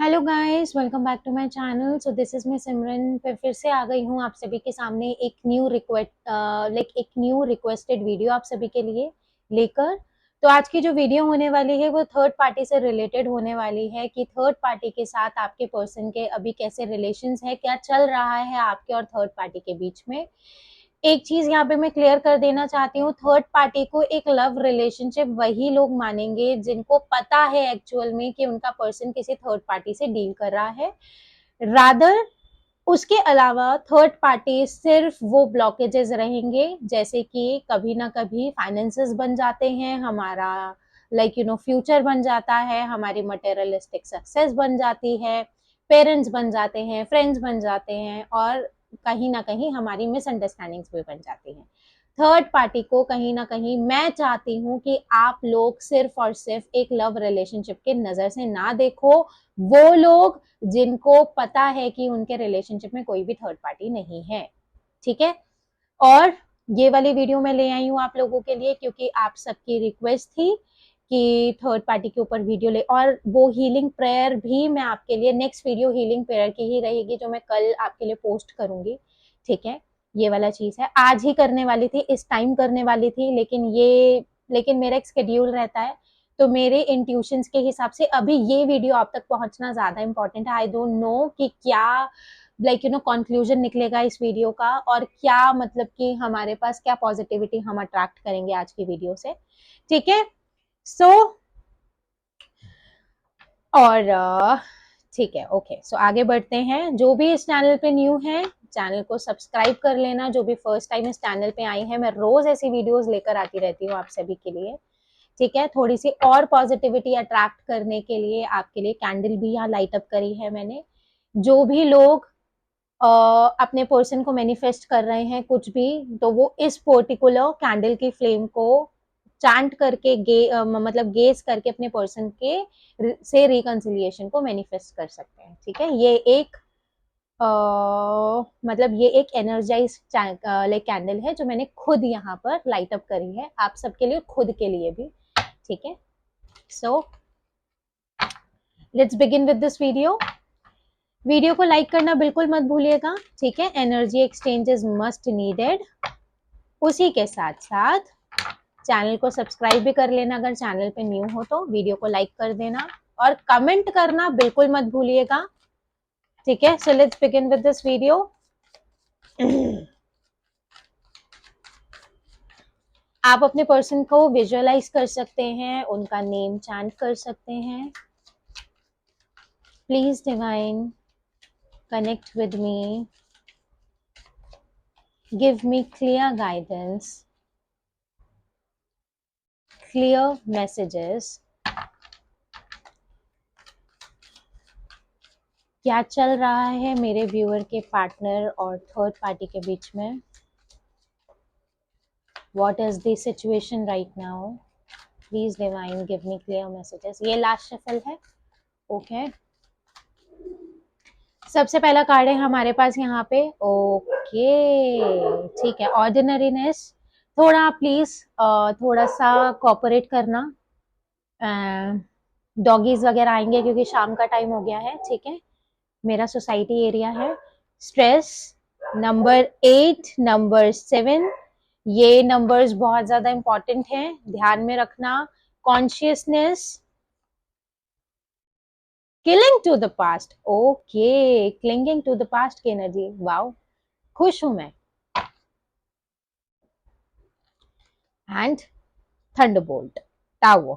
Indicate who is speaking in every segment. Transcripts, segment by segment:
Speaker 1: Hello guys, welcome back to my channel. So this is me Simran. फिर से आ गई हूँ आप सभी के सामने एक न्यू रिक्वेस्टेड वीडियो आप सभी के लिए लेकर। तो आज की जो वीडियो होने वाली है वो थर्ड पार्टी से रिलेटेड होने वाली है कि थर्ड पार्टी के साथ आपके पर्सन के अभी कैसे रिलेशंस है, क्या चल रहा है आपके और थर्ड पार्टी के बीच में। एक चीज यहाँ पे मैं क्लियर कर देना चाहती हूँ, थर्ड पार्टी को एक लव रिलेशनशिप वही लोग मानेंगे जिनको पता है एक्चुअल में कि उनका पर्सन किसी थर्ड पार्टी से डील कर रहा है। रादर उसके अलावा थर्ड पार्टी सिर्फ वो ब्लॉकेजेस रहेंगे, जैसे कि कभी ना कभी फाइनेंसेस बन जाते हैं, हमारा फ्यूचर बन जाता है, हमारी मटेरियलिस्टिक सक्सेस बन जाती है, पेरेंट्स बन जाते हैं, फ्रेंड्स बन जाते हैं, और कहीं ना कहीं हमारी मिसअंडरस्टैंडिंग्स भी बन जाती हैं। थर्ड पार्टी को कहीं ना कहीं मैं चाहती हूँ कि आप लोग सिर्फ और सिर्फ एक लव रिलेशनशिप के नजर से ना देखो। वो लोग जिनको पता है कि उनके रिलेशनशिप में कोई भी थर्ड पार्टी नहीं है, ठीक है। और ये वाली वीडियो मैं ले आई हूँ आप लोगों के लिए क्योंकि आप सबकी रिक्वेस्ट थी कि थर्ड पार्टी के ऊपर वीडियो ले, और वो हीलिंग प्रेयर भी मैं आपके लिए, नेक्स्ट वीडियो हीलिंग प्रेयर की ही रहेगी जो मैं कल आपके लिए पोस्ट करूंगी, ठीक है। ये वाला चीज है, आज ही करने वाली थी, इस टाइम करने वाली थी, लेकिन मेरा एक शेड्यूल रहता है, तो मेरे इंट्यूशंस के हिसाब से अभी ये वीडियो आप तक पहुंचना ज्यादा इंपॉर्टेंट है। आई डोंट नो कि क्या कंक्लूजन निकलेगा इस वीडियो का, और क्या मतलब कि हमारे पास क्या पॉजिटिविटी हम अट्रैक्ट करेंगे आज की वीडियो से, ठीक है। सो और ठीक है, ओके। सो आगे बढ़ते हैं। जो भी इस चैनल पे न्यू है, चैनल को सब्सक्राइब कर लेना। जो भी फर्स्ट टाइम इस चैनल पे आई है, मैं रोज ऐसी वीडियोस लेकर आती रहती हूँ आप सभी के लिए, ठीक है। थोड़ी सी और पॉजिटिविटी अट्रैक्ट करने के लिए आपके लिए कैंडल भी यहाँ लाइट अप करी है मैंने। जो भी लोग अपने पर्सन को मैनिफेस्ट कर रहे हैं कुछ भी, तो वो इस पर्टिकुलर कैंडल की फ्लेम को चांट करके मतलब गेस करके अपने पर्सन के से रिकंसिलिएशन को मैनिफेस्ट कर सकते हैं, ठीक है। ये एक मतलब ये एक एनर्जाइज लाइक कैंडल है जो मैंने खुद यहाँ पर लाइट अप करी है आप सबके लिए, खुद के लिए भी, ठीक है। So let's begin with this video. Video को लाइक करना बिल्कुल मत भूलिएगा, ठीक है। Energy exchange is must needed. उसी के साथ साथ चैनल को सब्सक्राइब भी कर लेना अगर चैनल पे न्यू हो तो, वीडियो को लाइक कर देना और कमेंट करना बिल्कुल मत भूलिएगा, ठीक है। So let's begin with this video. आप अपने पर्सन को विजुअलाइज कर सकते हैं, उनका नेम चैंट कर सकते हैं। Please divine connect with me, give me clear guidance, clear messages. क्या चल रहा है मेरे व्यूअर के पार्टनर और थर्ड पार्टी के बीच में? What is the situation right now? Please divine give me clear messages. ये लास्ट शफल है, ओके। सबसे पहला कार्ड है हमारे पास यहाँ पे, ओके, ठीक है। ऑर्डिनरीनेस, थोड़ा प्लीज थोड़ा सा कोऑपरेट करना। डॉगीज वगैरह आएंगे क्योंकि शाम का टाइम हो गया है, ठीक है। मेरा सोसाइटी एरिया है। स्ट्रेस, नंबर 8, नंबर 7, ये नंबर्स बहुत ज्यादा इंपॉर्टेंट हैं, ध्यान में रखना। Consciousness, killing to the past, okay, clinging to the past की एनर्जी, वाओ, खुश हूं मैं। एंड थंडरबोल्ट, टावर,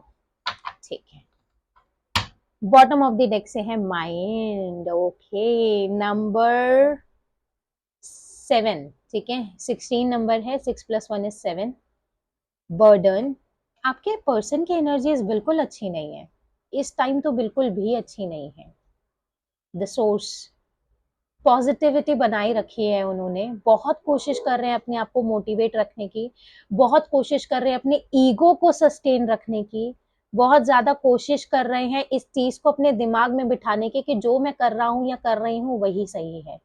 Speaker 1: ठीक है। बॉटम ऑफ द डेक से है माइंड, ओके, नंबर 7, ठीक है। 16 नंबर है, 6 + 1 = 7। बर्डन, आपके पर्सन की एनर्जीज बिल्कुल अच्छी नहीं है इस टाइम, तो बिल्कुल भी अच्छी नहीं है। द सोर्स, पॉजिटिविटी बनाई रखी है उन्होंने, बहुत कोशिश कर रहे हैं अपने आप को मोटिवेट रखने की, बहुत कोशिश कर रहे हैं अपने ईगो को सस्टेन रखने की, बहुत ज्यादा कोशिश कर रहे हैं इस चीज को अपने दिमाग में बिठाने की कि जो मैं कर रहा हूं या कर रही हूं वही सही है,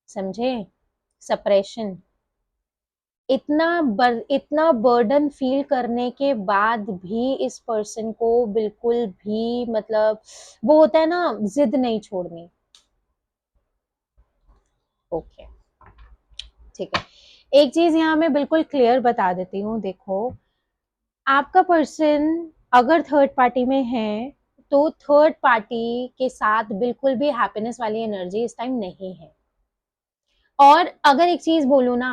Speaker 1: समझे। सप्रेशन, इतना बर्डन फील करने के बाद भी इस पर्सन को बिल्कुल भी मतलब वो होता है ना, जिद नहीं छोड़नी। ओके, ठीक है। एक चीज यहाँ मैं बिल्कुल क्लियर बता देती हूँ, देखो आपका पर्सन अगर थर्ड पार्टी में है तो थर्ड पार्टी के साथ बिल्कुल भी हैप्पीनेस वाली एनर्जी इस टाइम नहीं है। और अगर एक चीज बोलूं ना,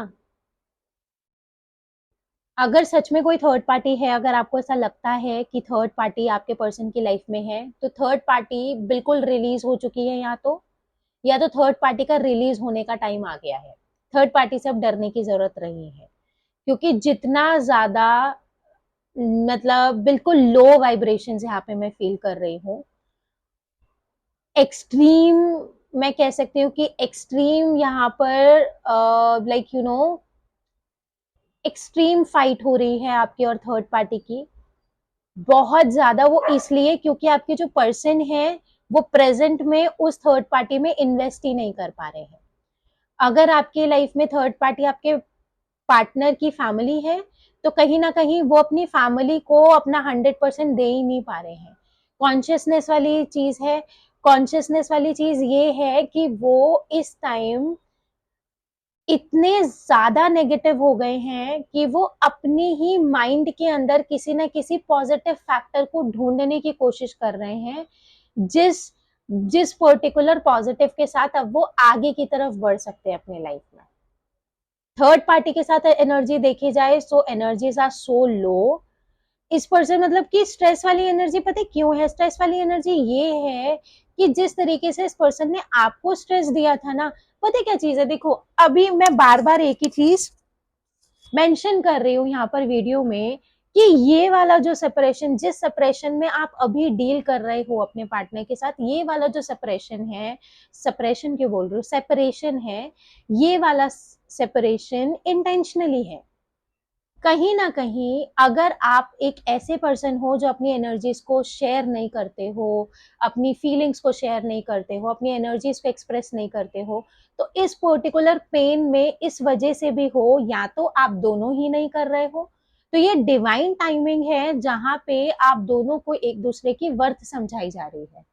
Speaker 1: अगर सच में कोई थर्ड पार्टी है, अगर आपको ऐसा लगता है कि थर्ड पार्टी आपके पर्सन की लाइफ में है, तो थर्ड पार्टी बिल्कुल रिलीज हो चुकी है, या तो थर्ड पार्टी का रिलीज होने का टाइम आ गया है। थर्ड पार्टी से अब डरने की जरूरत नहीं है, क्योंकि जितना ज्यादा मतलब बिल्कुल लो वाइब्रेशंस यहाँ पे मैं फील कर रही हूँ, एक्सट्रीम, मैं कह सकती हूँ कि एक्सट्रीम यहाँ पर like you know extreme fight हो रही है आपकी और थर्ड पार्टी की, बहुत ज्यादा। वो इसलिए क्योंकि आपके जो पर्सन है वो प्रेजेंट में उस थर्ड पार्टी में इन्वेस्ट ही नहीं कर पा रहे हैं। अगर आपके लाइफ में थर्ड पार्टी आपके पार्टनर की फैमिली है, तो कहीं ना कहीं वो अपनी फैमिली को अपना 100% दे ही नहीं पा रहे हैं। कॉन्शियसनेस वाली चीज है, कॉन्शियसनेस वाली चीज ये है कि वो इस टाइम इतने ज्यादा नेगेटिव हो गए हैं कि वो अपने ही माइंड के अंदर किसी ना किसी पॉजिटिव फैक्टर को ढूंढने की कोशिश कर रहे हैं, जिस जिस पर्टिकुलर पॉजिटिव के साथ अब वो आगे की तरफ बढ़ सकते हैं अपनी लाइफ में। थर्ड पार्टी के साथ एनर्जी देखी जाए, सो एनर्जीज आर सो लो। इस पर्सन मतलब कि स्ट्रेस वाली एनर्जी, पता है क्यों है स्ट्रेस वाली एनर्जी? ये है कि जिस तरीके से इस पर्सन ने आपको स्ट्रेस दिया था ना, पता है क्या चीज है? देखो, अभी मैं बार बार एक ही चीज मेंशन कर रही हूँ यहाँ पर वीडियो में, कि ये वाला जो सेपरेशन, जिस सेपरेशन में आप अभी डील कर रहे हो अपने पार्टनर के साथ, ये वाला जो सेपरेशन है, सेपरेशन क्यों बोल रही हूँ, सेपरेशन है, ये वाला सेपरेशन इंटेंशनली है। कहीं ना कहीं अगर आप एक ऐसे पर्सन हो जो अपनी एनर्जीज को शेयर नहीं करते हो, अपनी फीलिंग्स को शेयर नहीं करते हो, अपनी एनर्जीज को एक्सप्रेस नहीं करते हो, तो इस पर्टिकुलर पेन में इस वजह से भी हो, या तो आप दोनों ही नहीं कर रहे हो, तो ये डिवाइन टाइमिंग है जहां पे आप दोनों को एक दूसरे की वर्थ समझाई जा रही है।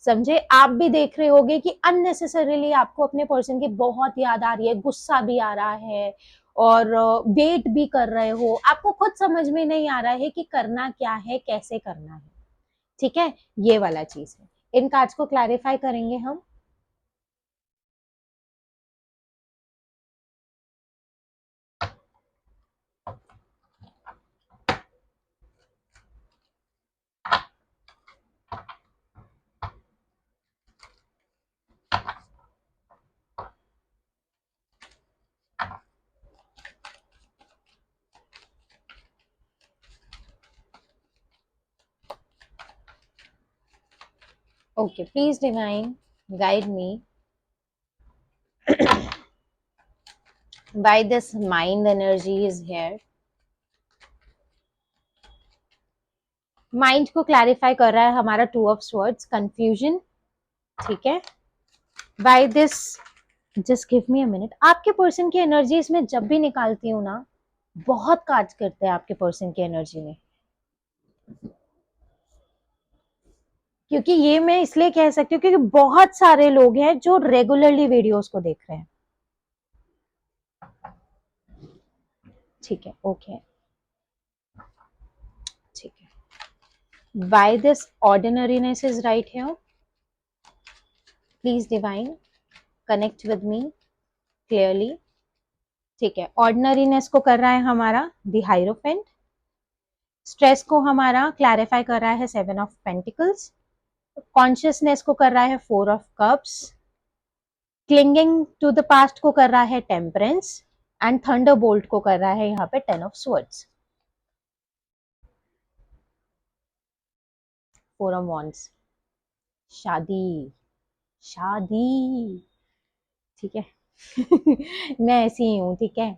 Speaker 1: समझे? आप भी देख रहे होगे कि अननेसेसरीली आपको अपने पर्सन की बहुत याद आ रही है, गुस्सा भी आ रहा है, और वेट भी कर रहे हो, आपको खुद समझ में नहीं आ रहा है कि करना क्या है, कैसे करना है। ठीक है, ये वाला चीज है। इन कार्ड्स को क्लैरिफाई करेंगे हम। Okay, please divine guide me why this mind energy is here। Mind को क्लैरिफाई कर रहा है हमारा टू ऑफ स्वर्ड्स, कंफ्यूजन। ठीक है, by this, just give me a minute. आपके पर्सन की एनर्जी इसमें जब भी निकालती हूँ ना, बहुत कार्ड्स करते हैं आपके पर्सन की एनर्जी में, क्योंकि ये मैं इसलिए कह सकती हूँ क्योंकि बहुत सारे लोग हैं जो रेगुलरली वीडियोस को देख रहे हैं। ठीक है, ओके, ठीक है। By this ordinariness is right here, please divine connect with me clearly. ठीक है, ऑर्डिनरीनेस को कर रहा है हमारा द हाइरोफेंट, स्ट्रेस को हमारा क्लैरिफाई कर रहा है सेवन ऑफ पेंटिकल्स, कॉन्शियसनेस को कर रहा है four of cups, clinging to the past को कर रहा है टेम्परेंस, एंड थंडर बोल्ट को कर रहा है यहाँ पे ten of swords, four of wands. शादी, शादी, ठीक है। मैं ऐसी ही हूँ, ठीक है,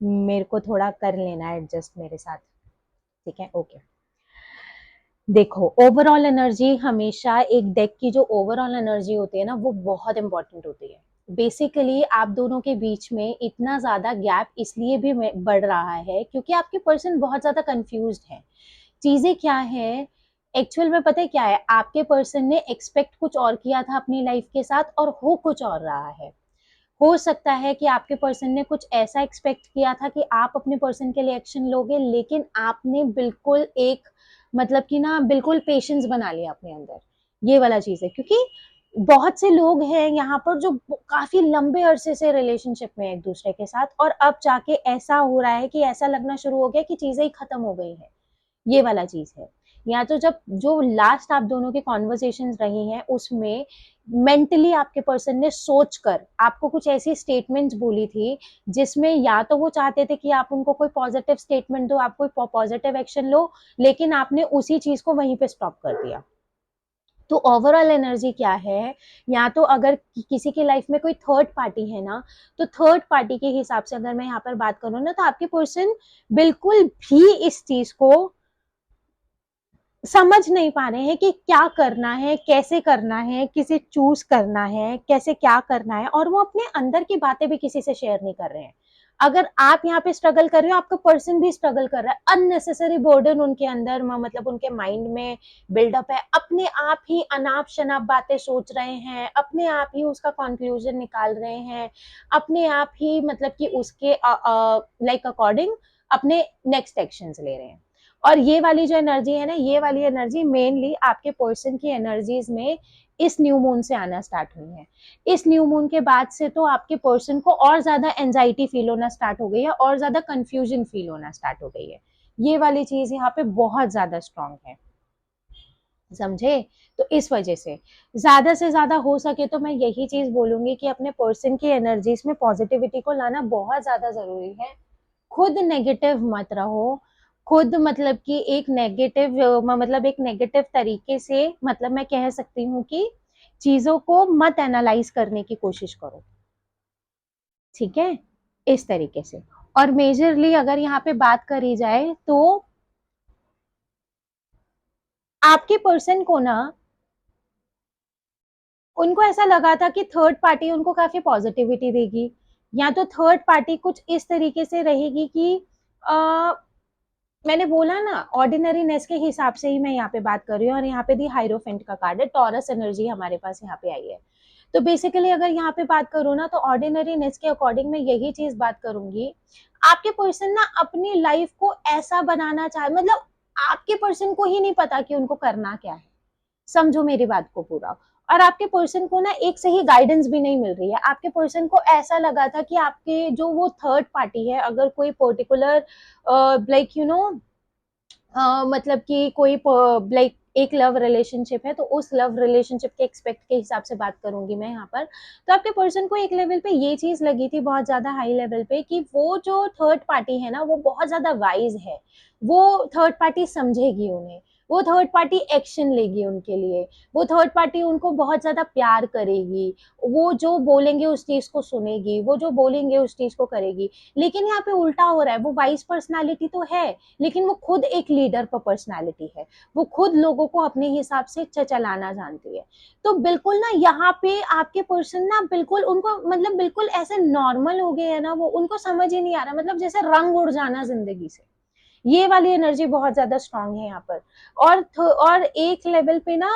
Speaker 1: मेरे को थोड़ा कर लेना है एडजस्ट मेरे साथ। ठीक है, ओके। देखो, ओवरऑल एनर्जी हमेशा एक डेक की जो ओवरऑल एनर्जी होती है ना, वो बहुत इंपॉर्टेंट होती है। बेसिकली आप दोनों के बीच में इतना ज़्यादा गैप इसलिए भी बढ़ रहा है क्योंकि आपके पर्सन बहुत ज़्यादा कंफ्यूज्ड है। चीज़ें क्या है, एक्चुअल में पता है क्या है, आपके पर्सन ने एक्सपेक्ट कुछ और किया था अपनी लाइफ के साथ और हो कुछ और रहा है। हो सकता है कि आपके पर्सन ने कुछ ऐसा एक्सपेक्ट किया था कि आप अपने पर्सन के लिए एक्शन लोगे, लेकिन आपने बिल्कुल एक मतलब कि ना बिल्कुल पेशेंस बना लिया अपने अंदर। ये वाला चीज़ है क्योंकि बहुत से लोग हैं यहाँ पर जो काफ़ी लंबे अरसे से रिलेशनशिप में हैं एक-दूसरे के साथ और अब जाके ऐसा हो रहा है कि ऐसा लगना शुरू हो गया कि चीज़ें ही खत्म हो गई हैं। ये वाला चीज़ है। या तो जब जो लास्ट आप दोनों की कन्वर्सेशंस रही हैं उसमें मेंटली आपके पर्सन ने सोचकर आपको कुछ ऐसी स्टेटमेंट्स बोली थी जिसमें या तो वो चाहते थे कि आप उनको कोई पॉजिटिव स्टेटमेंट दो, आप कोई पॉजिटिव एक्शन लो, लेकिन आपने उसी चीज़ को वहीं पे स्टॉप कर दिया। तो ओवरऑल एनर्जी क्या है, या तो अगर किसी की लाइफ में कोई थर्ड पार्टी है ना, तो थर्ड पार्टी के हिसाब से अगर मैं यहाँ पर बात करूँ ना, तो आपके पर्सन बिल्कुल भी इस चीज़ को समझ नहीं पा रहे हैं कि क्या करना है, कैसे करना है, किसे चूज़ करना है, कैसे क्या करना है, और वो अपने अंदर की बातें भी किसी से शेयर नहीं कर रहे हैं। अगर आप यहाँ पे स्ट्रगल कर रहे हो, आपका पर्सन भी स्ट्रगल कर रहा है। अननेसेसरी बर्डन उनके अंदर मतलब उनके माइंड में बिल्डअप है। अपने आप ही अनाप-शनाप बातें सोच रहे हैं, अपने आप ही उसका कन्क्लूज़न निकाल रहे हैं, अपने आप ही मतलब कि उसके लाइक अकॉर्डिंग अपने नेक्स्ट एक्शंस ले रहे हैं। और ये वाली जो एनर्जी है ना, ये वाली एनर्जी मेनली आपके पर्सन की एनर्जीज में इस न्यू मून से आना स्टार्ट हुई है। इस न्यू मून के बाद से तो आपके पर्सन को और ज्यादा एंजाइटी फील होना स्टार्ट हो गई है और ज्यादा कंफ्यूजन फील होना स्टार्ट हो गई है। ये वाली चीज यहाँ पे बहुत ज्यादा स्ट्रांग है, समझे? तो इस वजह से ज्यादा से ज्यादा हो सके तो मैं यही चीज बोलूंगी कि अपने पर्सन की एनर्जीज में पॉजिटिविटी को लाना बहुत ज्यादा जरूरी है। खुद नेगेटिव मत रहो। खुद मतलब कि एक नेगेटिव मतलब एक नेगेटिव तरीके से मतलब मैं कह सकती हूँ कि चीजों को मत एनालाइज करने की कोशिश करो, ठीक है? इस तरीके से। और मेजरली अगर यहाँ पे बात करी जाए तो आपके पर्सन को ना, उनको ऐसा लगा था कि थर्ड पार्टी उनको काफी पॉजिटिविटी देगी, या तो थर्ड पार्टी कुछ इस तरीके से रहेगी कि आ, मैंने बोला ना ऑर्डिनरीनेस के हिसाब से ही मैं यहाँ पे बात कर रही हूँ, और यहाँ पे दी हाइरोफेंट का कार्ड है, टॉरस एनर्जी हमारे पास यहाँ पे आई है। तो बेसिकली अगर यहाँ पे बात करूँ ना, तो ऑर्डिनरीनेस के अकॉर्डिंग मैं यही चीज बात करूंगी। आपके पर्सन ना अपनी लाइफ को ऐसा बनाना चाहे, मतलब आपके पर्सन को ही नहीं पता कि उनको करना क्या है, समझो मेरी बात को पूरा। और आपके पर्सन को ना एक सही गाइडेंस भी नहीं मिल रही है। आपके पर्सन को ऐसा लगा था कि आपके जो वो थर्ड पार्टी है, अगर कोई पर्टिकुलर लाइक यू नो मतलब कि कोई लाइक एक लव रिलेशनशिप है, तो उस लव रिलेशनशिप के एक्सपेक्ट के हिसाब से बात करूंगी मैं यहाँ पर। तो आपके पर्सन को एक लेवल पे ये चीज लगी थी बहुत ज्यादा हाई लेवल पे कि वो जो थर्ड पार्टी है ना, वो बहुत ज्यादा वाइज है। वो थर्ड पार्टी समझेगी उन्हें, वो थर्ड पार्टी एक्शन लेगी उनके लिए, वो थर्ड पार्टी उनको बहुत ज्यादा प्यार करेगी, वो जो बोलेंगे उस चीज को सुनेगी, वो जो बोलेंगे उस चीज को करेगी। लेकिन यहाँ पे उल्टा हो रहा है, वो वाइज पर्सनालिटी तो है, लेकिन वो खुद एक लीडर पर पर्सनालिटी है। वो खुद लोगों को अपने हिसाब से चलाना जानती है। तो बिल्कुल ना यहाँ पे आपके पर्सन ना बिल्कुल उनको मतलब बिल्कुल ऐसे नॉर्मल हो गए हैं ना, वो उनको समझ ही नहीं आ रहा, मतलब जैसे रंग उड़ जाना जिंदगी से। ये वाली एनर्जी बहुत ज्यादा स्ट्रांग है यहाँ पर। और एक लेवल पे ना,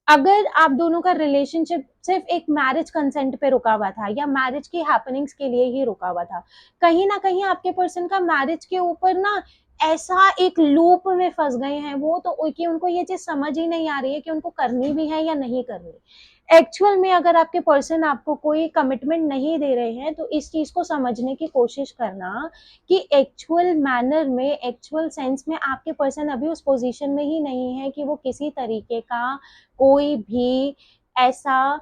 Speaker 1: अगर आप दोनों का रिलेशनशिप सिर्फ एक मैरिज कंसेंट पे रुका हुआ था या मैरिज की हैपनिंग्स के लिए ही रुका हुआ था, कहीं ना कहीं आपके पर्सन का मैरिज के ऊपर ना ऐसा एक लूप में फंस गए हैं वो, तो कि उनको ये चीज समझ ही नहीं आ रही है कि उनको करनी भी है या नहीं करनी। एक्चुअल में अगर आपके पर्सन आपको कोई कमिटमेंट नहीं दे रहे हैं, तो इस चीज को समझने की कोशिश करना कि एक्चुअल मैनर में, एक्चुअल सेंस में आपके पर्सन अभी उस पोजीशन में ही नहीं है कि वो किसी तरीके का कोई भी ऐसा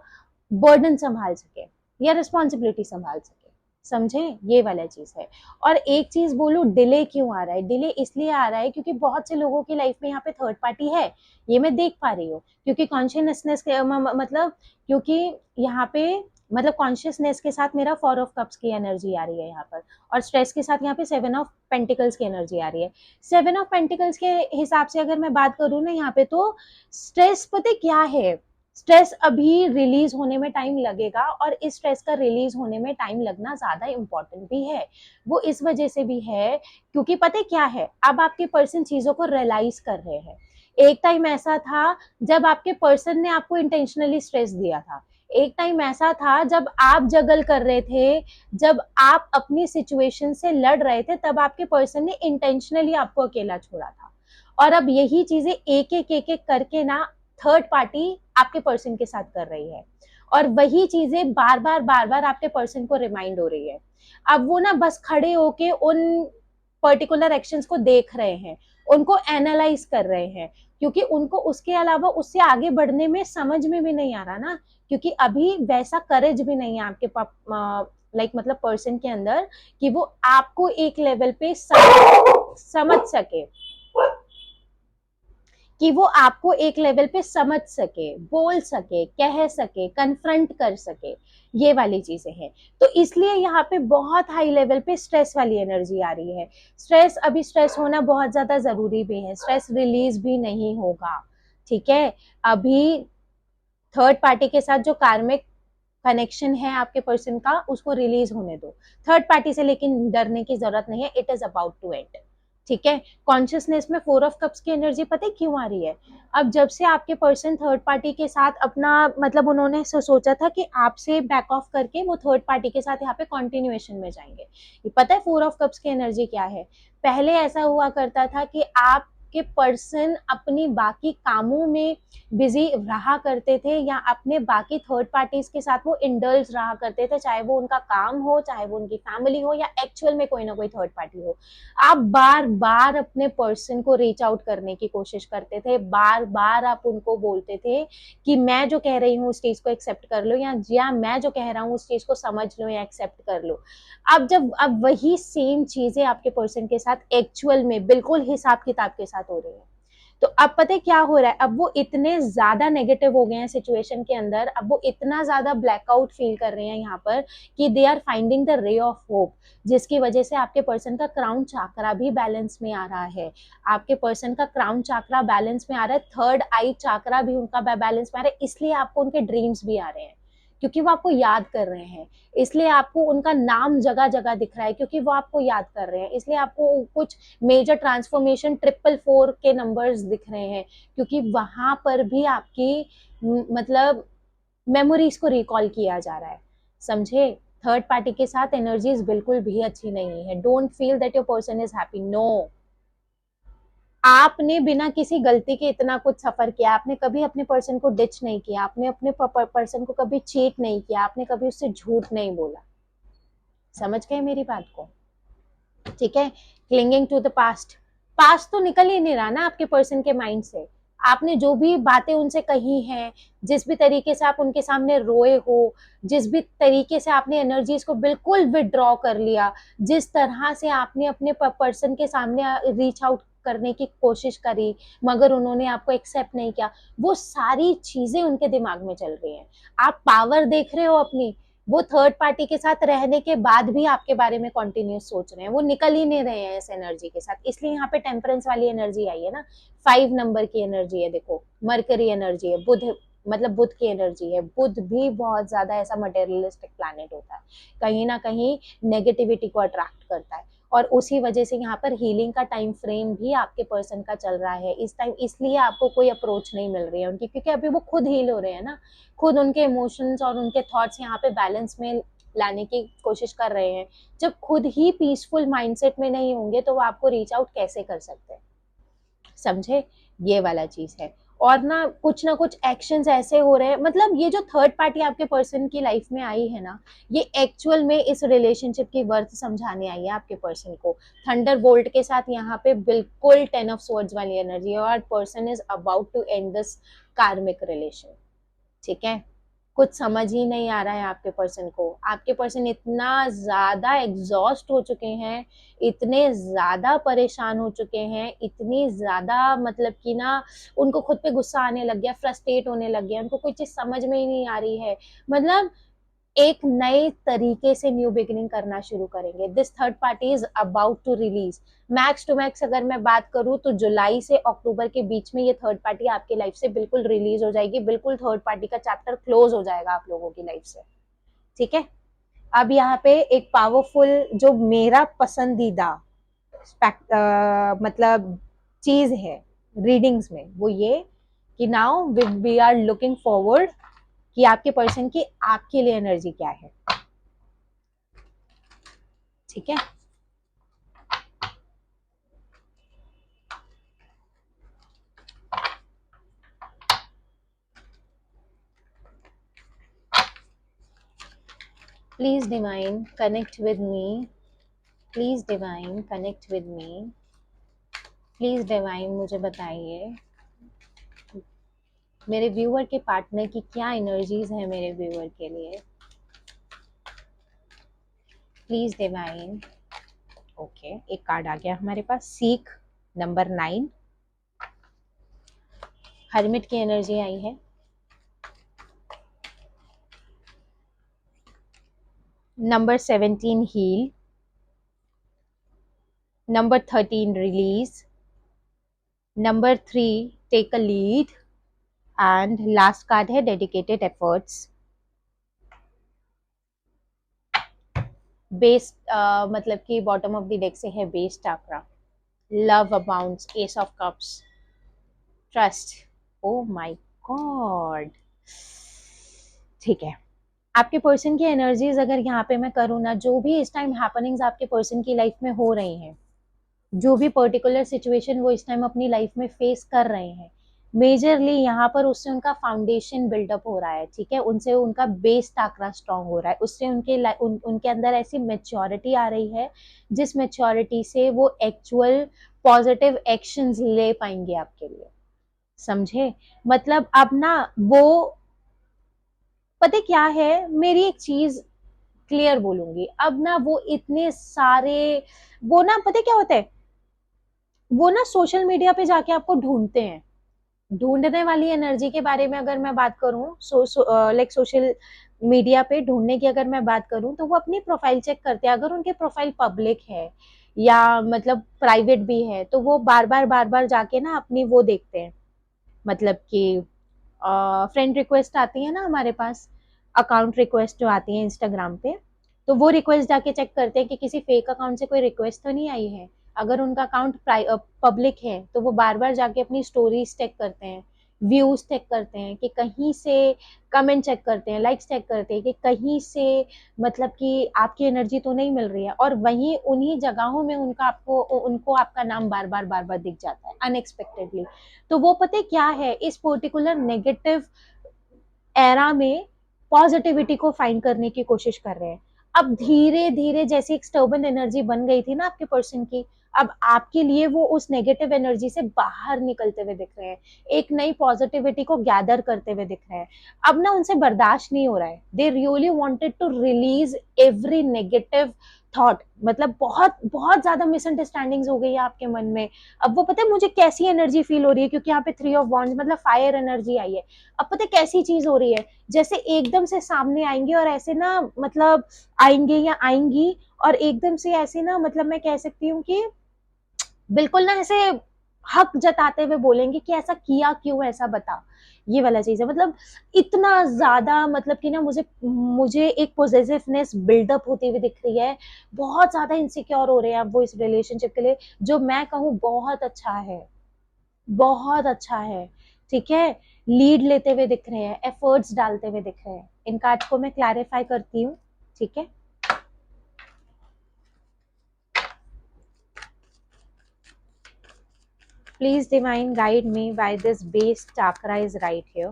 Speaker 1: बर्डन संभाल सके या रिस्पॉन्सिबिलिटी संभाल सके, समझे? ये वाला चीज है। और एक चीज बोलूं, डिले क्यों आ रहा है? डिले इसलिए आ रहा है क्योंकि बहुत से लोगों की लाइफ में यहाँ पे थर्ड पार्टी है, ये मैं देख पा रही हूँ। क्योंकि कॉन्शियसनेस मतलब क्योंकि यहाँ पे मतलब कॉन्शियसनेस के साथ मेरा 4 ऑफ कप्स की एनर्जी आ रही है यहाँ पर, और स्ट्रेस के साथ यहाँ पे 7 ऑफ पेंटिकल्स की एनर्जी आ रही है। 7 ऑफ पेंटिकल्स के हिसाब से अगर मैं बात करूँ ना यहाँ पे, तो स्ट्रेस पता क्या है, स्ट्रेस अभी रिलीज होने में टाइम लगेगा, और इस स्ट्रेस का रिलीज होने में टाइम लगना ज्यादा इम्पोर्टेंट भी है। वो इस वजह से भी है क्योंकि पता है क्या है, अब आपके पर्सन चीजों को रियलाइज कर रहे हैं। एक टाइम ऐसा था जब आपके पर्सन ने आपको इंटेंशनली स्ट्रेस दिया था। एक टाइम ऐसा था जब आप जगल कर रहे थे, जब आप अपनी सिचुएशन से लड़ रहे थे, तब आपके पर्सन ने इंटेंशनली आपको अकेला छोड़ा था। और अब यही चीजें एक एक करके ना थर्ड पार्टी आपके पर्सन के साथ कर रही है, और वही चीजें बार बार आपके पर्सन को रिमाइंड हो रही है। अब वो ना बस खड़े होके उन पर्टिकुलर एक्शंस को देख रहे हैं, उनको एनालाइज कर रहे हैं, क्योंकि उनको उसके अलावा उससे आगे बढ़ने में समझ में भी नहीं आ रहा ना, क्योंकि अभी वैसा करेज भी नहीं है आपके मतलब पर्सन के अंदर कि वो आपको एक लेवल पे समझ सके, कि वो आपको एक लेवल पे समझ सके, बोल सके, कह सके, कन्फ्रंट कर सके। ये वाली चीजें हैं। तो इसलिए यहाँ पे बहुत हाई लेवल पे स्ट्रेस वाली एनर्जी आ रही है। स्ट्रेस होना बहुत ज्यादा जरूरी भी है, स्ट्रेस रिलीज भी नहीं होगा। ठीक है, अभी थर्ड पार्टी के साथ जो कार्मिक कनेक्शन है आपके पर्सन का, उसको रिलीज होने दो। थर्ड पार्टी से लेकिन डरने की जरूरत नहीं है, it is about to end. ठीक है, कॉन्शियसनेस में 4 ऑफ कप्स की एनर्जी पता है क्यों आ रही है? अब जब से आपके पर्सन थर्ड पार्टी के साथ अपना उन्होंने सोचा था कि आपसे बैक ऑफ करके वो थर्ड पार्टी के साथ यहाँ पे कंटिन्यूएशन में जाएंगे। ये पता है 4 ऑफ कप्स की एनर्जी क्या है? पहले ऐसा हुआ करता था कि आपके पर्सन अपनी बाकी कामों में बिजी रहा करते थे, या अपने बाकी थर्ड पार्टीज के साथ वो इंडल्ज रहा करते थे, चाहे वो उनका काम हो, चाहे वो उनकी फैमिली हो, या एक्चुअल में कोई ना कोई थर्ड पार्टी हो। आप बार बार अपने पर्सन को रीच आउट करने की कोशिश करते थे, बार बार आप उनको बोलते थे कि मैं जो कह रही हूँ उस चीज को एक्सेप्ट कर लो, या मैं जो कह रहा हूँ उस चीज को समझ लो या एक्सेप्ट कर लो। अब वही सेम चीजें आपके पर्सन के साथ एक्चुअल में बिल्कुल हिसाब किताब के साथ हो रही है। तो अब पता है क्या हो रहा है, अब वो इतने ज्यादा नेगेटिव हो गए हैं सिचुएशन के अंदर, अब वो इतना ज्यादा ब्लैकआउट फील कर रहे हैं यहाँ पर कि they are finding the ray of hope, जिसकी वजह से आपके पर्सन का क्राउन चाकरा भी बैलेंस में आ रहा है। आपके पर्सन का क्राउन चाकरा बैलेंस में आ रहा है, थर्ड आई चाकरा भी उनका बैलेंस में आ रहा है, इसलिए आपको उनके ड्रीम्स भी आ रहे हैं, क्योंकि वो आपको याद कर रहे हैं। इसलिए आपको उनका नाम जगह जगह दिख रहा है, क्योंकि वो आपको याद कर रहे हैं। इसलिए आपको कुछ मेजर ट्रांसफॉर्मेशन 444 के नंबर्स दिख रहे हैं, क्योंकि वहां पर भी आपकी मेमोरीज को रिकॉल किया जा रहा है। समझे? थर्ड पार्टी के साथ एनर्जीज बिल्कुल भी अच्छी नहीं है। Don't feel that your person is happy, no. आपने बिना किसी गलती के इतना कुछ सफर किया, आपने कभी अपने पर्सन को डिच नहीं किया, आपने अपने पर्सन को कभी चीट नहीं किया, आपने कभी उससे झूठ नहीं बोला। समझ गए मेरी बात को? ठीक है, clinging to the past, past तो निकल ही नहीं रहा ना आपके पर्सन के माइंड से। आपने जो भी बातें उनसे कही हैं, जिस भी तरीके से आप उनके सामने रोए हो, जिस भी तरीके से आपने एनर्जीज को बिल्कुल विड्रॉ कर लिया, जिस तरह से आपने अपने पर्सन के सामने रीच आउट करने की कोशिश करी, मगर उन्होंने आपको एक्सेप्ट नहीं किया, वो सारी चीजें उनके दिमाग में चल रही हैं। आप पावर देख रहे हो अपनी, वो थर्ड पार्टी के साथ रहने के बाद भी आपके बारे में कंटिन्यूस सोच रहे हैं, वो निकल ही नहीं रहे हैं इस एनर्जी के साथ। इसलिए यहाँ पे टेम्परेंस वाली एनर्जी आई है ना, 5 नंबर की एनर्जी है, देखो मरकरी एनर्जी है, बुध बुध की एनर्जी है। बुध भी बहुत ज्यादा ऐसा मटेरियलिस्टिक प्लैनेट होता है, कहीं ना कहीं नेगेटिविटी को अट्रैक्ट करता है, और उसी वजह से यहाँ पर हीलिंग का टाइम फ्रेम भी आपके पर्सन का चल रहा है इस टाइम। इसलिए आपको कोई अप्रोच नहीं मिल रही है उनकी, क्योंकि अभी वो खुद हील हो रहे हैं ना, खुद उनके इमोशंस और उनके थॉट्स यहाँ पे बैलेंस में लाने की कोशिश कर रहे हैं। जब खुद ही पीसफुल माइंडसेट में नहीं होंगे तो वो आपको रीच आउट कैसे कर सकते हैं? समझे? ये वाला चीज है। और ना कुछ एक्शंस ऐसे हो रहे हैं, ये जो थर्ड पार्टी आपके पर्सन की लाइफ में आई है ना, ये एक्चुअल में इस रिलेशनशिप की वर्थ समझाने आई है आपके पर्सन को। थंडर बोल्ट के साथ यहाँ पे बिल्कुल 10 ऑफ स्वॉर्ड्स वाली एनर्जी है, और person is about to end this karmic relation. ठीक है, कुछ समझ ही नहीं आ रहा है आपके पर्सन को। आपके पर्सन इतना ज्यादा एग्जॉस्ट हो चुके हैं, इतने ज्यादा परेशान हो चुके हैं, इतनी ज्यादा कि ना उनको खुद पे गुस्सा आने लग गया, फ्रस्ट्रेट होने लग गया, उनको कोई चीज समझ में ही नहीं आ रही है। मतलब एक नए तरीके से न्यू बिगिनिंग करना शुरू करेंगे। This third party is about to release. Max to max अगर मैं बात करूं तो जुलाई से अक्टूबर के बीच में ये थर्ड पार्टी आपकी लाइफ से बिल्कुल रिलीज हो जाएगी, बिल्कुल थर्ड पार्टी का चैप्टर क्लोज हो जाएगा आप लोगों की लाइफ से। ठीक है, अब यहाँ पे एक पावरफुल जो मेरा पसंदीदा मतलब चीज है रीडिंग्स में, वो ये कि now we are looking forward कि आपके पर्सन की आपके लिए एनर्जी क्या है। ठीक है, please divine connect with me, please divine connect with me, please divine मुझे बताइए मेरे व्यूअर के पार्टनर की क्या एनर्जीज है मेरे व्यूअर के लिए। Please divine. ओके, एक कार्ड आ गया हमारे पास, सीख नंबर 9, हरमिट की एनर्जी आई है। Number 17 heal, number 13 release, number 3 take a lead and last card है डेडिकेटेड एफर्ट्स। बेस मतलब कि बॉटम ऑफ द डेक से है बेस टाकरा, love abounds, ace of cups, trust. Oh my god, ठीक है। आपके पर्सन की एनर्जीज अगर यहाँ पे मैं करूँ ना, जो भी इस टाइम हैपनिंग्स आपके पर्सन की लाइफ में हो रही हैं, जो भी पर्टिकुलर सिचुएशन वो इस टाइम अपनी लाइफ में फेस कर रहे हैं, मेजरली यहाँ पर उससे उनका फाउंडेशन बिल्डअप हो रहा है। ठीक है, उनसे उनका बेस टाकरा स्ट्रांग हो रहा है, उससे उनके अंदर ऐसी मेच्योरिटी आ रही है जिस मेच्योरिटी से वो एक्चुअल पॉजिटिव एक्शंस ले पाएंगे आपके लिए। समझे, मतलब अब ना वो, पता क्या है, मेरी एक चीज क्लियर बोलूंगी, अब ना वो इतने सारे, वो ना पता क्या होता है, वो ना सोशल मीडिया पे जाके आपको ढूंढते हैं। ढूंढने वाली एनर्जी के बारे में अगर मैं बात करूं, लाइक सोशल मीडिया पे ढूंढने की अगर मैं बात करूं, तो वो अपनी प्रोफाइल चेक करते हैं। अगर उनके प्रोफाइल पब्लिक है या मतलब प्राइवेट भी है, तो वो बार बार जाके ना अपनी वो देखते हैं, मतलब कि फ्रेंड रिक्वेस्ट आती है ना हमारे पास, अकाउंट रिक्वेस्ट जो आती है इंस्टाग्राम पे, तो वो रिक्वेस्ट जाके चेक करते हैं कि किसी फेक अकाउंट से कोई रिक्वेस्ट तो नहीं आई है। अगर उनका अकाउंट पब्लिक है तो वो बार बार जाके अपनी स्टोरीज चेक करते हैं, व्यूज चेक करते हैं कि कहीं से, कमेंट चेक करते हैं, लाइक्स चेक करते हैं कि कहीं से मतलब कि आपकी एनर्जी तो नहीं मिल रही है, और वहीं उन्हीं जगहों में उनको आपका नाम बार बार दिख जाता है अनएक्सपेक्टेडली। तो वो पता है क्या है, इस पर्टिकुलर नेगेटिव एरा में पॉजिटिविटी को फाइंड करने की कोशिश कर रहे हैं। अब धीरे धीरे जैसे एक स्टर्बन एनर्जी बन गई थी ना आपके पर्सन की, अब आपके लिए वो उस नेगेटिव एनर्जी से बाहर निकलते हुए दिख रहे हैं, एक नई पॉजिटिविटी को गैदर करते हुए दिख रहे हैं। अब ना उनसे बर्दाश्त नहीं हो रहा है, they really wanted to release every negative thought. मतलब बहुत बहुत ज्यादा मिसअंडरस्टैंडिंग्स हो गई है आपके मन में। अब वो पता है मुझे कैसी एनर्जी फील हो रही है, क्योंकि यहाँ पे 3 ऑफ वॉन्ड्स मतलब फायर एनर्जी आई है। अब पता है कैसी चीज हो रही है, जैसे एकदम से सामने आएंगे और ऐसे ना, मतलब आएंगे या आएंगी, और एकदम से ऐसे ना, मतलब मैं कह सकती हूँ कि बिल्कुल ना ऐसे हक जताते हुए बोलेंगे कि ऐसा किया क्यों, ऐसा बता। ये वाला चीज है, मतलब इतना ज्यादा, मतलब कि ना मुझे मुझे एक पॉजिटिवनेस बिल्डअप होती हुई दिख रही है। बहुत ज्यादा इनसिक्योर हो रहे हैं अब वो इस रिलेशनशिप के लिए, जो मैं कहूँ बहुत अच्छा है, बहुत अच्छा है। ठीक है, लीड लेते हुए दिख रहे हैं, एफर्ट्स डालते हुए दिख रहे हैं। इन कार्ड को मैं क्लैरिफाई करती हूँ। ठीक है, please divine guide me why this base chakra is right here.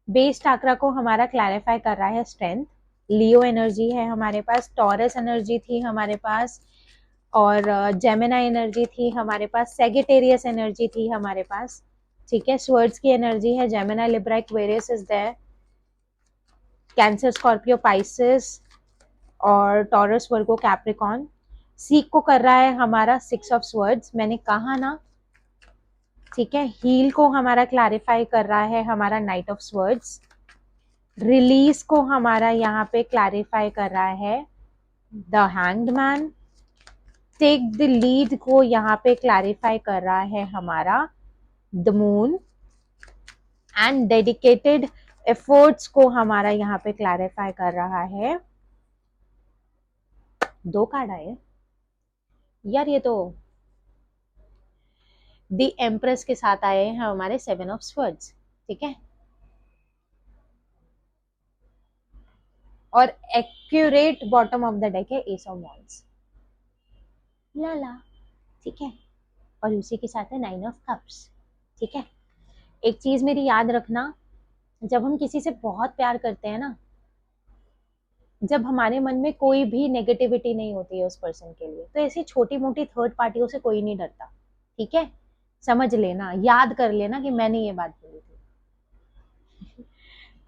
Speaker 1: Base chakra को हमारा क्लैरिफाई कर रहा है स्ट्रेंथ, लियो एनर्जी है हमारे पास, टॉरस एनर्जी थी हमारे पास, और जेमिना एनर्जी थी हमारे पास, सेगिटेरियस एनर्जी थी हमारे पास। ठीक है, स्वर्ड्स की एनर्जी है, Gemini Libra Aquarius is there, Cancer Scorpio Pisces और टॉरस वर्गो कैप्रिकॉन। सीक को कर रहा है हमारा 6 ऑफ स्वर्ड्स। मैंने कहा ना ठीक है, हील को हमारा क्लैरिफाई कर रहा है हमारा नाइट ऑफ स्वर्ड्स, रिलीज को हमारा यहाँ पे क्लैरिफाई कर रहा है the hanged man, take the lead को यहाँ पे क्लैरिफाई कर रहा है हमारा the moon, and dedicated efforts को हमारा यहाँ पे क्लैरिफाई कर रहा है, दो कार्ड आए यार, ये तो द एम्प्रेस के साथ आए हैं हमारे सेवन ऑफ स्वर्ड्स, ठीक है, और accurate bottom of the deck है एस ऑफ वॉन्ड्स, लाला, ठीक है, और उसी के साथ है नाइन ऑफ कप्स, ठीक है। एक चीज मेरी याद रखना, जब हम किसी से बहुत प्यार करते हैं ना, जब हमारे मन में कोई भी नेगेटिविटी नहीं होती है उस पर्सन के लिए, तो ऐसी छोटी मोटी थर्ड पार्टियों से कोई नहीं डरता, ठीक है, समझ लेना, याद कर लेना कि मैंने ये बात बोली थी,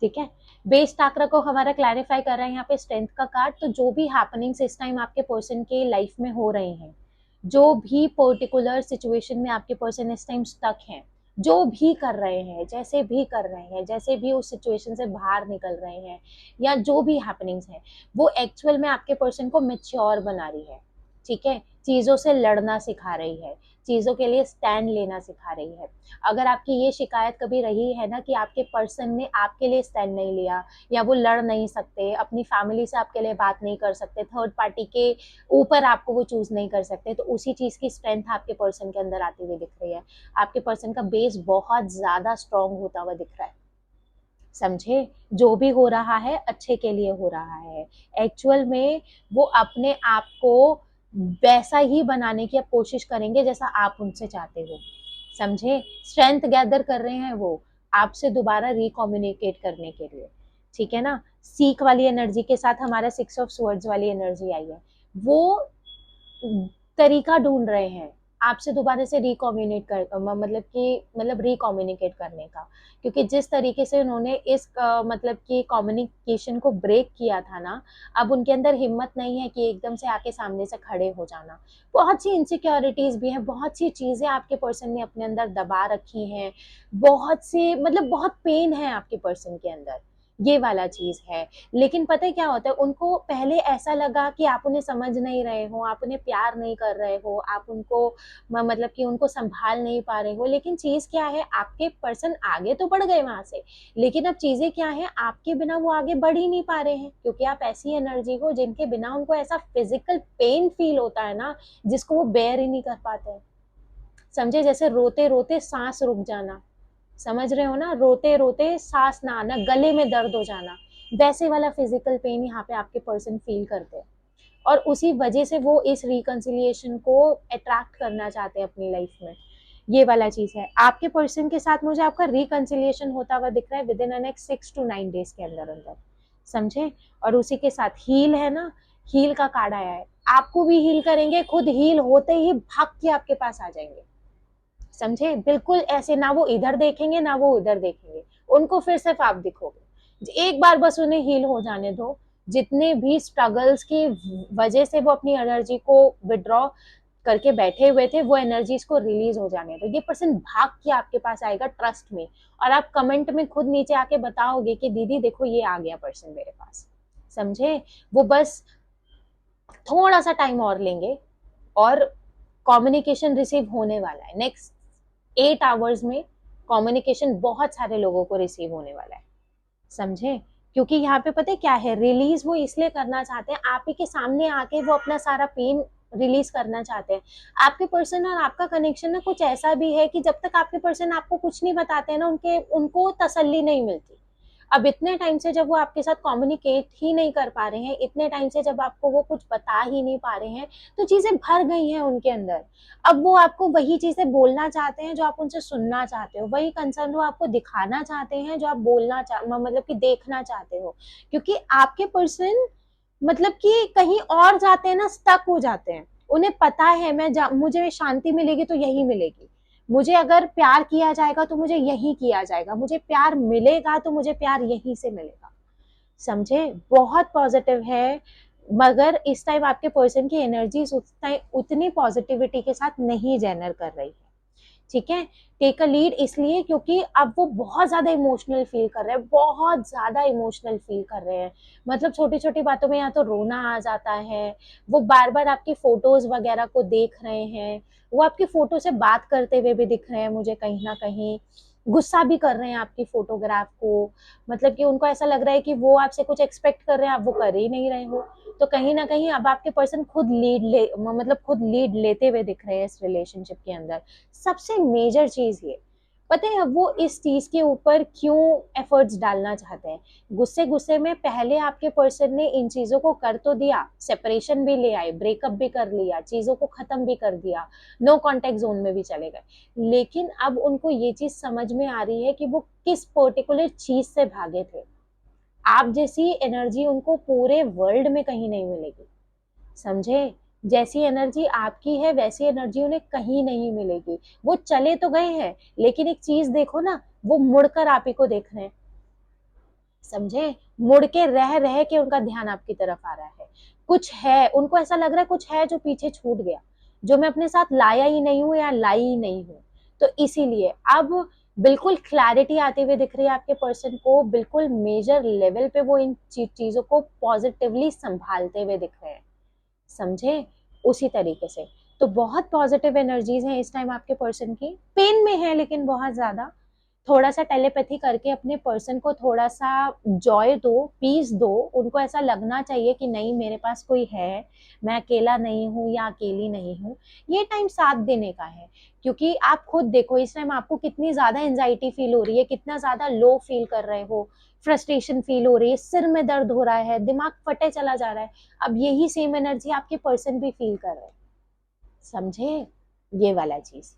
Speaker 1: ठीक है। बेस टाकरा को हमारा क्लैरिफाई कर रहा है यहाँ पे स्ट्रेंथ का कार्ड, तो जो भी हैपनिंग्स इस टाइम आपके पर्सन के लाइफ में हो रहे हैं, जो भी पर्टिकुलर सिचुएशन में आपके पर्सन इस टाइम स्टक हैं, जो भी कर रहे हैं, जैसे भी कर रहे हैं, जैसे भी उस सिचुएशन से बाहर निकल रहे हैं, या जो भी हैपनिंग्स हैं, वो एक्चुअल में आपके पर्सन को मैच्योर बना रही है, ठीक है, चीज़ों से लड़ना सिखा रही है, चीज़ों के लिए स्टैंड लेना सिखा रही है। अगर आपकी ये शिकायत कभी रही है ना कि आपके पर्सन ने आपके लिए स्टैंड नहीं लिया, या वो लड़ नहीं सकते, अपनी फैमिली से आपके लिए बात नहीं कर सकते, थर्ड पार्टी के ऊपर आपको वो चूज नहीं कर सकते, तो उसी चीज की स्ट्रेंथ आपके पर्सन के अंदर आती हुई दिख रही है। आपके पर्सन का बेस बहुत ज्यादा स्ट्रांग होता हुआ दिख रहा है, समझे, जो भी हो रहा है अच्छे के लिए हो रहा है। एक्चुअल में वो अपने आप को वैसा ही बनाने की अब कोशिश करेंगे जैसा आप उनसे चाहते हो, समझे, स्ट्रेंथ गैदर कर रहे हैं वो आपसे दोबारा रिकम्युनिकेट करने के लिए, ठीक है ना। सीख वाली एनर्जी के साथ हमारा सिक्स ऑफ स्वर्ड्स वाली एनर्जी आई है, वो तरीका ढूंढ रहे हैं आपसे दोबारा से रिकम्युनिकेट कर, मतलब रिकम्युनिकेट करने का, क्योंकि जिस तरीके से उन्होंने इस मतलब कि कम्युनिकेशन को ब्रेक किया था ना, अब उनके अंदर हिम्मत नहीं है कि एकदम से आके सामने से खड़े हो जाना। बहुत सी इनसिक्योरिटीज भी हैं, बहुत सी चीजें आपके पर्सन ने अपने अंदर दबा रखी हैं, बहुत सी मतलब बहुत पेन है आपके पर्सन के अंदर, ये वाला चीज है। लेकिन पता है क्या होता है, उनको पहले ऐसा लगा कि आप उन्हें समझ नहीं रहे हो, आप उन्हें प्यार नहीं कर रहे हो, आप उनको मतलब कि उनको संभाल नहीं पा रहे हो, लेकिन चीज क्या है, आपके पर्सन आगे तो बढ़ गए वहां से, लेकिन अब चीजें क्या है, आपके बिना वो आगे बढ़ ही नहीं पा रहे हैं, क्योंकि आप ऐसी एनर्जी हो जिनके बिना उनको ऐसा फिजिकल पेन फील होता है ना, जिसको वो बेयर ही नहीं कर पाते हैं, समझे, जैसे रोते रोते सांस रुक जाना, समझ रहे हो ना, रोते रोते सांस ना आना, गले में दर्द हो जाना, वैसे वाला फिजिकल पेन यहाँ पे आपके पर्सन फील करते हैं, और उसी वजह से वो इस रिकंसिलिएशन को अट्रैक्ट करना चाहते हैं अपनी लाइफ में, ये वाला चीज है। आपके पर्सन के साथ मुझे आपका रिकंसिलिएशन होता हुआ दिख रहा है with in next 6 to 9 days के अंदर अंदर, समझे, और उसी के साथ हील है ना, हील का कार्ड आया है, आपको भी हील करेंगे, खुद हील होते ही भाग के आपके पास आ जाएंगे, समझे, बिल्कुल ऐसे, ना वो इधर देखेंगे ना वो उधर देखेंगे, उनको फिर सिर्फ आप दिखोगे, एक बार बस उन्हें हील हो जाने दो, जितने भी स्ट्रगल्स की वजह से वो अपनी एनर्जी को विड्रॉ करके बैठे हुए थे, वो एनर्जीज को रिलीज हो जाने दो, ये पर्सन भाग के आपके पास आएगा, ट्रस्ट में, और आप कमेंट में खुद नीचे आके बताओगे कि दीदी देखो ये आ गया पर्सन मेरे पास, समझे, वो बस थोड़ा सा टाइम और लेंगे, और कम्युनिकेशन रिसीव होने वाला है नेक्स्ट 8 आवर्स में, कम्युनिकेशन बहुत सारे लोगों को रिसीव होने वाला है, समझे, क्योंकि यहाँ पे पता है क्या है, रिलीज वो इसलिए करना चाहते हैं, आप ही के सामने आके वो अपना सारा पेन रिलीज करना चाहते हैं। आपके पर्सन और आपका कनेक्शन ना कुछ ऐसा भी है कि जब तक आपके पर्सन आपको कुछ नहीं बताते हैं ना, उनको तसल्ली नहीं मिलती। अब इतने टाइम से जब वो आपके साथ कम्युनिकेट ही नहीं कर पा रहे हैं, इतने टाइम से जब आपको वो कुछ बता ही नहीं पा रहे हैं, तो चीजें भर गई हैं उनके अंदर। अब वो आपको वही चीजें बोलना चाहते हैं जो आप उनसे सुनना चाहते हो, वही कंसर्न वो आपको दिखाना चाहते हैं जो आप मतलब कि देखना चाहते हो, क्योंकि आपके पर्सन मतलब कि कहीं और जाते हैं ना, स्टक हो जाते हैं, उन्हें पता है मुझे शांति मिलेगी तो यही मिलेगी, मुझे अगर प्यार किया जाएगा तो मुझे यही किया जाएगा, मुझे प्यार मिलेगा तो मुझे प्यार यहीं से मिलेगा, समझे, बहुत पॉजिटिव है। मगर इस टाइम आपके पर्सन की एनर्जी उतनी पॉजिटिविटी के साथ नहीं जेनर कर रही है, ठीक है। टेक अ लीड इसलिए क्योंकि अब वो बहुत ज्यादा इमोशनल फील कर रहे हैं, बहुत ज्यादा इमोशनल फील कर रहे हैं। मतलब छोटी छोटी बातों में या तो रोना आ जाता है, वो बार बार आपकी फोटोज वगैरह को देख रहे हैं, वो आपकी फोटो से बात करते हुए भी दिख रहे हैं मुझे कहीं ना कहीं, गुस्सा भी कर रहे हैं आपकी फोटोग्राफ को। मतलब कि उनको ऐसा लग रहा है कि वो आपसे कुछ एक्सपेक्ट कर रहे हैं, आप वो कर ही नहीं रहे हो। तो कहीं ना कहीं अब आपके पर्सन खुद मतलब खुद लीड लेते हुए दिख रहे हैं इस रिलेशनशिप के अंदर। सबसे मेजर चीज ये, पता है वो इस चीज के ऊपर क्यों एफर्ट्स डालना चाहते हैं? गुस्से गुस्से में पहले आपके पर्सन ने इन चीजों को कर तो दिया, सेपरेशन भी ले आए, ब्रेकअप भी कर लिया, चीजों को खत्म भी कर दिया, नो कांटेक्ट जोन में भी चले गए, लेकिन अब उनको ये चीज समझ में आ रही है कि वो किस पर्टिकुलर चीज से भागे थे। आप जैसी एनर्जी उनको पूरे वर्ल्ड में कहीं नहीं मिलेगी, समझे? जैसी एनर्जी आपकी है वैसी एनर्जी उन्हें कहीं नहीं मिलेगी। वो चले तो गए हैं, लेकिन एक चीज देखो ना, वो मुड़कर आप ही को देख रहे हैं, समझे? मुड़ के रह रह के उनका ध्यान आपकी तरफ आ रहा है। कुछ है, उनको ऐसा लग रहा है कुछ है जो पीछे छूट गया, जो मैं अपने साथ लाया ही नहीं हूँ या लाई ही नहीं हूँ। तो इसीलिए अब बिल्कुल क्लैरिटी आते हुए दिख रही है आपके पर्सन को, बिल्कुल मेजर लेवल पे वो इन चीजों को पॉजिटिवली संभालते हुए दिख रहे हैं, समझे? उसी तरीके से तो बहुत पॉजिटिव एनर्जीज हैं इस टाइम आपके पर्सन की। पेन में है लेकिन बहुत ज्यादा। थोड़ा सा टेलीपैथी करके अपने पर्सन को थोड़ा सा जॉय दो, पीस दो, उनको ऐसा लगना चाहिए कि नहीं मेरे पास कोई है, मैं अकेला नहीं हूँ या अकेली नहीं हूँ। ये टाइम साथ देने का है, क्योंकि आप खुद देखो इस टाइम आपको कितनी ज्यादा एंजाइटी फील हो रही है, कितना ज्यादा लो फील कर रहे हो, फ्रस्ट्रेशन फील हो रही है, सिर में दर्द हो रहा है, दिमाग फटे चला जा रहा है। अब यही सेम एनर्जी आपके पर्सन भी फील कर रहे हैं, समझे? ये वाला चीज,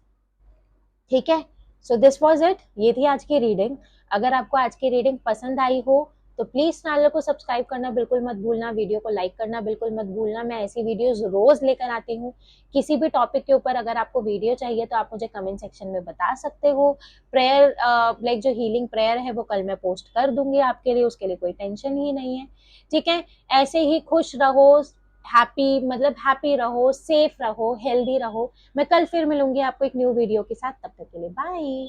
Speaker 1: ठीक है। सो दिस वॉज इट, ये थी आज की रीडिंग। अगर आपको आज की रीडिंग पसंद आई हो तो प्लीज चैनल को सब्सक्राइब करना बिल्कुल मत भूलना, वीडियो को लाइक करना बिल्कुल मत भूलना। मैं ऐसी वीडियोस रोज लेकर आती हूँ। किसी भी टॉपिक के ऊपर अगर आपको वीडियो चाहिए तो आप मुझे कमेंट सेक्शन में बता सकते हो। प्रेयर लाइक जो हीलिंग प्रेयर है वो कल मैं पोस्ट कर दूंगी आपके लिए, उसके लिए कोई टेंशन ही नहीं है, ठीक है। ऐसे ही खुश रहो, हैप्पी रहो, सेफ रहो, हेल्दी रहो। मैं कल फिर मिलूंगी आपको एक न्यू वीडियो के साथ, तब तक के लिए बाय।